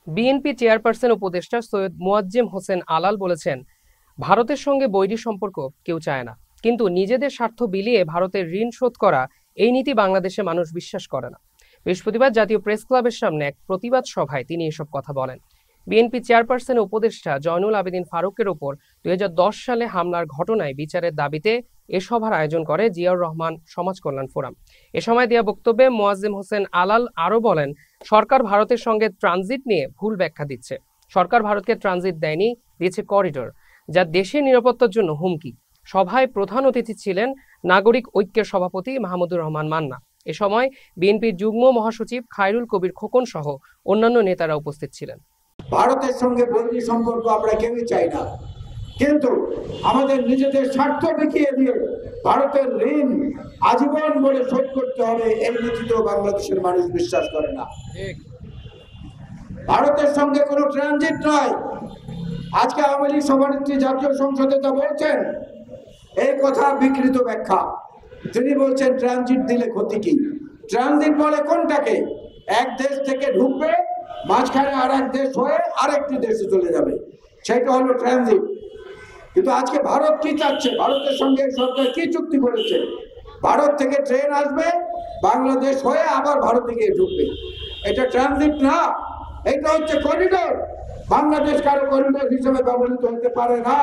BNP chairperson উপদেষ্টা সৈয়দ মোয়াজ্জেম হোসেন আলাল বলেছেন, ভারতের সঙ্গে বৈরী সম্পর্ক কেউ চায় না, কিন্তু নিজেদের স্বার্থ বিলিয়ে ভারতের ঋণ শোধ করা এই নীতি বাংলাদেশে মানুষ বিশ্বাস করে না। বৃহস্পতিবার জাতীয় প্রেস ক্লাবের সামনে এক প্রতিবাদ সভায় তিনি এসব কথা বলেন। বিএনপি চেয়ারপারসনের উপদেষ্টা জয়নুল আবেদিন ফারুকের ওপর 2010 সালে হামলার ঘটনায় বিচারের দাবিতে এ সভার আয়োজন করে জিয়াউর রহমান সমাজ কল্যাণ ফোরাম। এ সময় দেয়া বক্তব্যে মোয়াজ্জেম হোসেন আলাল আরও বলেন, সরকার ভারতের সঙ্গে ট্রানজিট নিয়ে ভুল ব্যাখ্যা দিচ্ছে। সরকার ভারতকে ট্রানজিট দেয়নি, দিয়েছে করিডোর, যা দেশের নিরাপত্তার জন্য হুমকি। সভায় প্রধান অতিথি ছিলেন নাগরিক ঐক্যের সভাপতি মাহমুদুর রহমান মান্না। এ সময় বিএনপির যুগ্ম মহাসচিব খায়রুল কবির খোকন সহ অন্যান্য নেতারা উপস্থিত ছিলেন। ভারতের সঙ্গে বৈরী সম্পর্ক আমরা কেউই চাই না, কিন্তু আমাদের নিজেদের স্বার্থ দেখিয়ে দিয়ে ভারতের ঋণ আজীবন বলে শোধ করতে হবে এই নীতিতেও বাংলাদেশের মানুষ বিশ্বাস করে না। ভারতের সঙ্গে কোনো ট্রানজিট নয়। আজকে আওয়ামী লীগ সভানেত্রী জাতীয় সংসদে তা বলছেন, এই কথা বিকৃত ব্যাখ্যা। তিনি বলছেন ট্রানজিট দিলে ক্ষতি কি? ট্রানজিট বলে কোনটাকে? এক দেশ থেকে ঢুকবে, মাঝখানে আর এক দেশ হয়ে আরেকটি দেশে চলে যাবে, সেটা হলো ট্রানজিট। কিন্তু আজকে ভারত কি চাচ্ছে? ভারতের সঙ্গে সরকার কি চুক্তি করেছে? ভারত থেকে ট্রেন আসবে, বাংলাদেশ হয়ে আবার ভারতে গিয়ে ঢুকবে। এটা ট্রানজিট না, এটা হচ্ছে করিডোর। বাংলাদেশ কারো করিডোর হিসেবে ব্যবহৃত হতে পারে না।